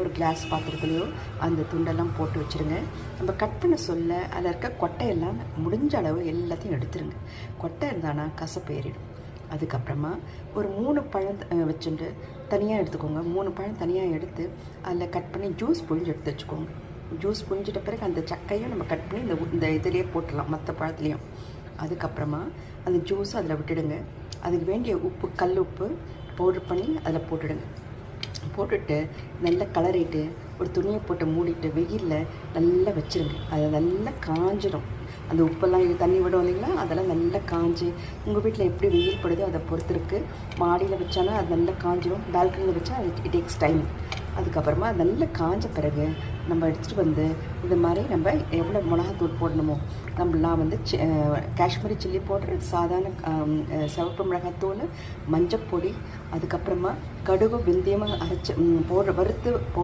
ஒரு கிளாஸ் பாத்திரத்துலையோ அந்த துண்டெல்லாம் போட்டு வச்சுருங்க. நம்ம கட் பண்ண சொல்ல அதில் இருக்க கொட்டையெல்லாம் முடிஞ்ச அளவு எல்லாத்தையும் எடுத்துருங்க. கொட்டை இருந்தானா கசப்பு ஏறிடும். அதுக்கப்புறமா ஒரு 3 பழம் வச்சுட்டு தனியாக எடுத்துக்கோங்க. 3 பழம் தனியாக எடுத்து அதில் கட் பண்ணி ஜூஸ் புழிஞ்சு எடுத்து வச்சுக்கோங்க. ஜூஸ் புழிஞ்சிட்ட பிறகு அந்த சக்கையும் நம்ம கட் பண்ணி இந்த இதிலே போட்டுடலாம், மற்ற பழத்துலேயும். அதுக்கப்புறமா அந்த ஜூஸும் அதில் விட்டுடுங்க. அதுக்கு வேண்டிய உப்பு, கல் உப்பு பவுட்ரு பண்ணி அதில் போட்டுடுங்க. போட்டுட்டு நல்லா கலரிட்டு ஒரு துணியை போட்டு மூடிட்டு வெயிலில் நல்லா வச்சுருங்க. அது நல்லா காஞ்சிடும். அந்த உப்பெல்லாம் தண்ணி விடும் இல்லைங்களா, அதெல்லாம் நல்லா காஞ்சி, உங்கள் வீட்டில் எப்படி வெயில் படுதோ அதை பொறுத்து இருக்குது. மாடியில் வச்சாலும் அது நல்லா காஞ்சிடும், பால்கனியில் வச்சா இட் டேக்ஸ் டைம். அதுக்கப்புறமா அது நல்லா காஞ்ச பிறகு நம்ம எடுத்துகிட்டு வந்து இது மாதிரி நம்ம எவ்வளோ மிளகாத்தூள் போடணுமோ, நம்மளாம் வந்து காஷ்மீரி சில்லி பவுடர், சாதாரண சிவப்பு மிளகாத்தூள், மஞ்சப்பொடி, அதுக்கப்புறமா கடுகு வெந்தயமாக அரைச்சி வறுத்து